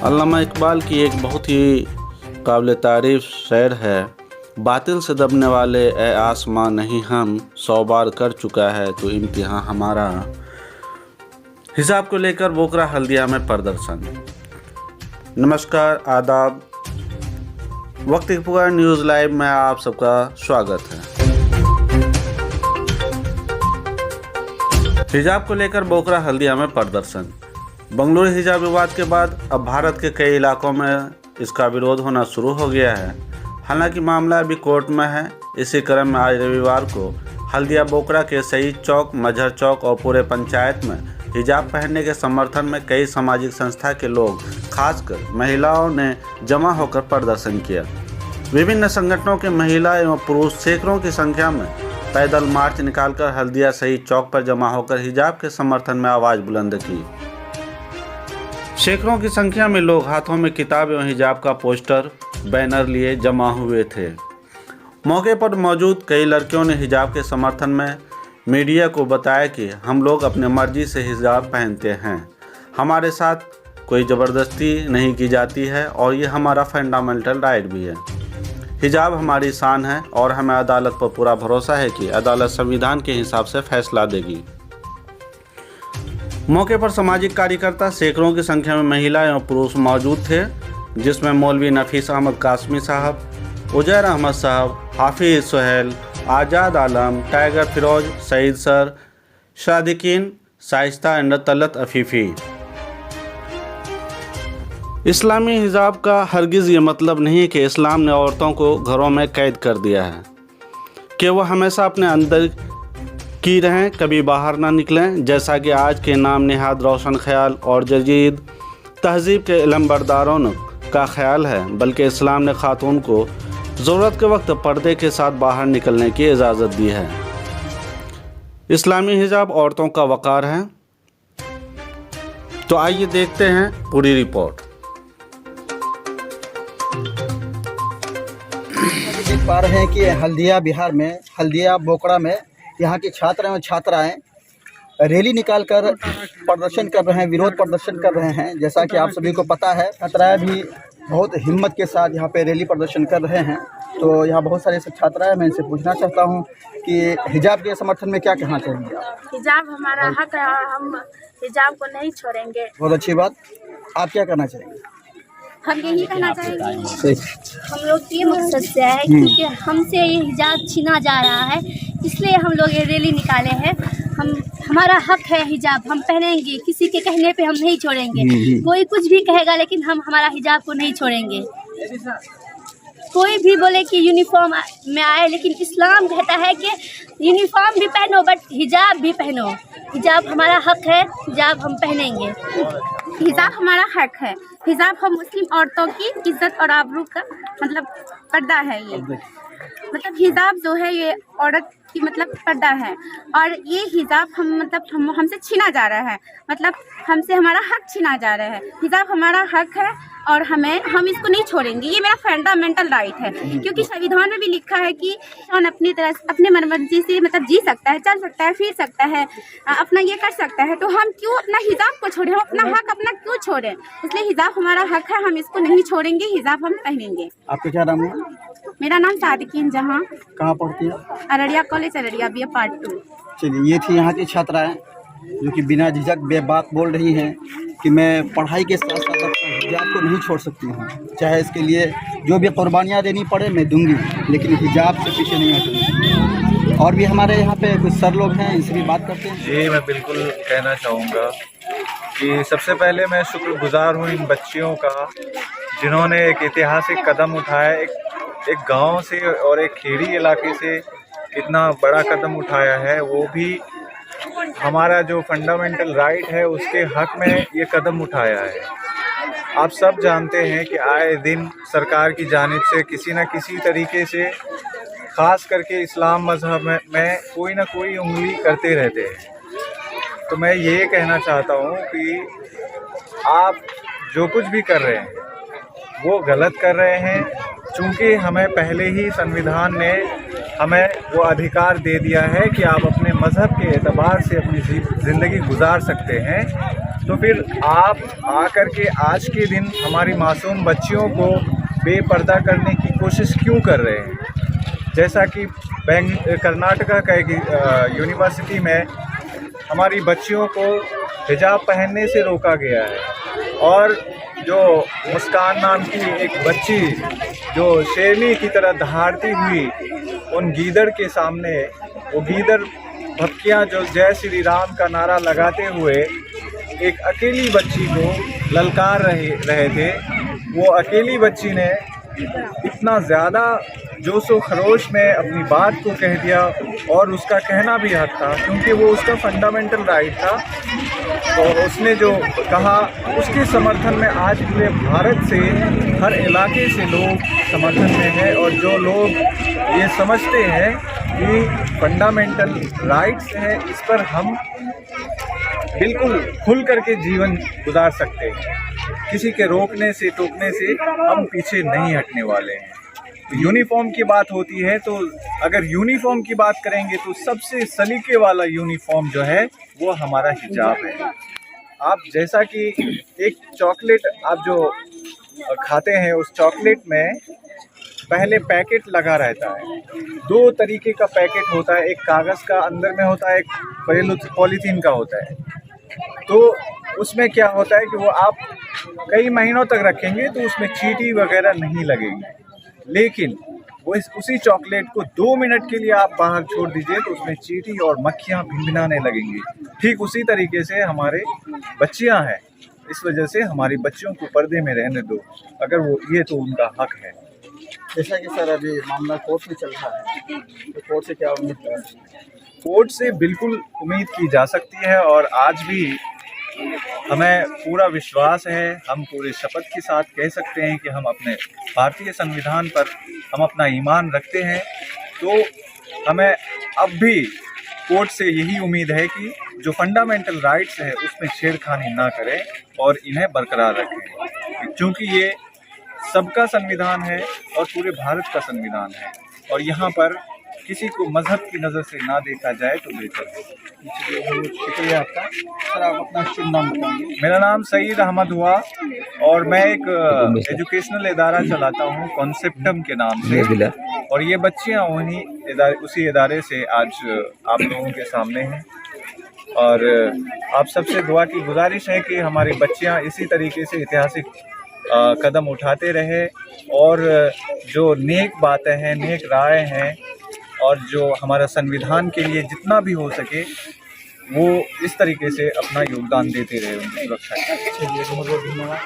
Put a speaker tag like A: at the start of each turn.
A: अल्लामा इकबाल की एक बहुत ही काबिल तारीफ़ शेर है, बातिल से दबने वाले ए आसमां नहीं हम 100 बार कर चुका है तो इम्तिहान हमारा। हिजाब को लेकर बोकरा हल्दिया में प्रदर्शन। नमस्कार, आदाब। वक्त इकबाल न्यूज़ लाइव में आप सबका स्वागत है। हिजाब को लेकर बोकरा हल्दिया में प्रदर्शन। बंगलुरु हिजाब विवाद के बाद अब भारत के कई इलाकों में इसका विरोध होना शुरू हो गया है। हालांकि मामला अभी कोर्ट में है। इसी क्रम में आज रविवार को हल्दिया बोकरा के शहीद चौक, मजहर चौक और पूरे पंचायत में हिजाब पहनने के समर्थन में कई सामाजिक संस्था के लोग, खासकर महिलाओं ने जमा होकर प्रदर्शन किया। विभिन्न संगठनों के महिला एवं पुरुष सैकड़ों की संख्या में पैदल मार्च निकालकर हल्दिया शहीद चौक पर जमा होकर हिजाब के समर्थन में आवाज़ बुलंद की। सैकड़ों की संख्या में लोग हाथों में किताब एवं हिजाब का पोस्टर, बैनर लिए जमा हुए थे। मौके पर मौजूद कई लड़कियों ने हिजाब के समर्थन में मीडिया को बताया कि हम लोग अपने मर्जी से हिजाब पहनते हैं, हमारे साथ कोई ज़बरदस्ती नहीं की जाती है और ये हमारा फंडामेंटल राइट भी है। हिजाब हमारी शान है और हमें अदालत पर पूरा भरोसा है कि अदालत संविधान के हिसाब से फैसला देगी। मौके पर सामाजिक कार्यकर्ता, सैकड़ों की संख्या में महिला एवं पुरुष मौजूद थे, जिसमें मौलवी नफीस अहमद कासमी साहब, उजैर अहमद साहब, Hafiz Suhail, Azad Alam, Tiger Firoz, Saeed sir, Sadiqeen, Shaista and Talat Afifi. इस्लामी हिजाब का हरगिज़ ये मतलब नहीं है कि इस्लाम ने औरतों को घरों में कैद कर दिया है कि वह हमेशा अपने अंदर की रहें, कभी बाहर ना निकलें, जैसा कि आज के नाम निहाद रोशन ख्याल और जदीद तहजीब के इल्मबरदारों का ख्याल है, बल्कि इस्लाम ने खातून को ज़रूरत के वक्त पर्दे के साथ बाहर निकलने की इजाज़त दी है। इस्लामी हिजाब औरतों का वक़ार है। तो आइए देखते हैं पूरी रिपोर्ट।
B: देख पा रहे हैं कि हल्दिया बिहार में, हल्दिया बोकरा में यहाँ के छात्र एवं छात्राएं रैली निकालकर प्रदर्शन कर रहे हैं, विरोध प्रदर्शन कर रहे हैं। जैसा कि आप सभी को पता है, छात्राएं भी बहुत हिम्मत के साथ यहाँ पे रैली प्रदर्शन कर रहे हैं। तो यहाँ बहुत सारे छात्राएं, मैं इनसे पूछना चाहता हूँ कि हिजाब के समर्थन में क्या कहना चाहेंगे आप?
C: हिजाब हमारा हक है और हम हिजाब को नहीं छोड़ेंगे।
B: बहुत अच्छी बात। आप क्या करना चाहेंगे?
C: हम यही कहना चाहेंगे, हम लोग ये मकसद से है क्योंकि हमसे ये हिजाब छीना जा रहा है, इसलिए हम लोग ये रैली निकाले हैं। हमारा हक है हिजाब, हम पहनेंगे, किसी के कहने पे हम नहीं छोड़ेंगे। कोई कुछ भी कहेगा लेकिन हम हमारा हिजाब को नहीं छोड़ेंगे। कोई भी बोले कि यूनिफॉर्म में आए, लेकिन इस्लाम कहता है कि यूनिफॉर्म भी पहनो बट हिजाब भी पहनो। हिजाब हमारा हक है, हिजाब हम पहनेंगे। हिजाब हमारा हक है। हिजाब हम मुस्लिम औरतों की इज्जत और आबरू का मतलब पर्दा है। ये मतलब हिजाब जो है ये औरत की मतलब पर्दा है और ये हिजाब हमसे छीना जा रहा है, मतलब हमसे हमारा हक छीना जा रहा है। हिजाब हमारा हक है और हम इसको नहीं छोड़ेंगे। ये मेरा फंडामेंटल राइट है, क्योंकि संविधान में भी लिखा है कि इंसान अपनी तरह अपने मनमर्जी से मतलब जी सकता है, चल सकता है, फिर सकता है, अपना ये कर सकता है। तो हम क्यों अपना हिजाब को छोड़ें? हम अपना हक अपना क्यों छोड़ें? इसलिए हिजाब हमारा हक है, हम इसको नहीं छोड़ेंगे, हिजाब हम पहनेंगे।
B: आपका क्या नाम है?
C: मेरा नाम सादिकीन जहां।
B: कहाँ पढ़ती है?
C: Araria college, Araria, BA part 2।
B: चलिए, ये थी यहाँ की छात्राएं जो कि बिना झिझक बेबाक बोल रही हैं कि मैं पढ़ाई के साथ साथ अपने हिजाब को नहीं छोड़ सकती हूँ, चाहे इसके लिए जो भी कुर्बानियाँ देनी पड़े मैं दूंगी, लेकिन हिजाब से पीछे नहीं हटूंगी। और भी हमारे यहाँ पे कुछ सर लोग हैं, इनसे भी बात करते हैं।
D: जी, मैं बिल्कुल कहना चाहूँगा कि सबसे पहले मैं शुक्रगुजार हूँ इन बच्चियों का, जिन्होंने एक ऐतिहासिक कदम उठाया, एक गांव से और एक खेड़ी इलाके से इतना बड़ा कदम उठाया है, वो भी हमारा जो फंडामेंटल राइट है उसके हक में ये कदम उठाया है। आप सब जानते हैं कि आए दिन सरकार की जानिब से किसी न किसी तरीके से, ख़ास करके इस्लाम मज़हब में कोई ना कोई उंगली करते रहते हैं। तो मैं ये कहना चाहता हूँ कि आप जो कुछ भी कर रहे हैं वो गलत कर रहे हैं, चूँकि हमें पहले ही संविधान ने हमें वो अधिकार दे दिया है कि आप अपने मज़हब के एतबार से अपनी ज़िंदगी गुजार सकते हैं। तो फिर आप आकर के आज के दिन हमारी मासूम बच्चियों को बेपर्दा करने की कोशिश क्यों कर रहे हैं। जैसा कि कर्नाटका का एक यूनिवर्सिटी में हमारी बच्चियों को हिजाब पहनने से रोका गया है, और जो मुस्कान नाम की एक बच्ची जो शेरनी की तरह दहाड़ती हुई उन गीदड़ के सामने, वो गीदड़ भपकियाँ जो जय श्री राम का नारा लगाते हुए एक अकेली बच्ची को ललकार रहे थे, वो अकेली बच्ची ने इतना ज़्यादा जोशो खरोश में अपनी बात को कह दिया, और उसका कहना भी हक था क्योंकि वो उसका फंडामेंटल राइट था। तो उसने जो कहा उसके समर्थन में आज पूरे भारत से, हर इलाके से लोग समर्थन में हैं, और जो लोग ये समझते हैं कि फंडामेंटल राइट्स हैं, इस पर हम बिल्कुल खुल करके जीवन गुजार सकते हैं। किसी के रोकने से टोकने से हम पीछे नहीं हटने वाले हैं। तो यूनिफॉर्म की बात होती है, तो अगर यूनिफॉर्म की बात करेंगे तो सबसे सलीके वाला यूनिफॉर्म जो है वो हमारा हिजाब है। आप जैसा कि एक चॉकलेट आप जो खाते हैं, उस चॉकलेट में पहले पैकेट लगा रहता है, 2 तरीके का पैकेट होता है, एक कागज़ का अंदर में होता है, एक पॉलीथीन का होता है। तो उसमें क्या होता है कि वो आप कई महीनों तक रखेंगे तो उसमें चींटी वगैरह नहीं लगेगी, लेकिन वो उसी चॉकलेट को 2 मिनट के लिए आप बाहर छोड़ दीजिए तो उसमें चींटी और मक्खियाँ भिनभिनाने लगेंगी। ठीक उसी तरीके से हमारे बच्चियाँ हैं, इस वजह से हमारी बच्चियों को पर्दे में रहने दो, अगर वो ये तो उनका हक है।
B: जैसा कि सर अभी मामला कोर्ट में चल रहा है, तो कोर्ट से क्या उम्मीद है?
D: कोर्ट से बिल्कुल उम्मीद की जा सकती है, और आज भी हमें पूरा विश्वास है, हम पूरे शपथ के साथ कह सकते हैं कि हम अपने भारतीय संविधान पर हम अपना ईमान रखते हैं। तो हमें अब भी कोर्ट से यही उम्मीद है कि जो फंडामेंटल राइट्स है उसमें छेड़खानी ना करें और इन्हें बरकरार रखें, क्योंकि ये सबका संविधान है और पूरे भारत का संविधान है, और यहाँ पर किसी को मजहब की नज़र से ना देखा जाए तो बेहतर है।
B: शुक्रिया आपका। सर आप अपना शुभ नाम बताएंगे?
D: मेरा नाम सईद अहमद हुआ, और मैं एक एजुकेशनल इदारा चलाता हूँ कॉन्सेप्टम के नाम से, और ये बच्चियाँ उसी इदारे से आज आप लोगों के सामने हैं। और आप सबसे दुआ की गुजारिश है कि हमारी बच्चियाँ इसी तरीके से ऐतिहासिक कदम उठाते रहे, और जो नेक बातें हैं, नेक राय हैं, और जो हमारा संविधान के लिए जितना भी हो सके वो इस तरीके से अपना योगदान देते रहे उनकी सुरक्षा के लिए।
B: बहुत बहुत धन्यवाद।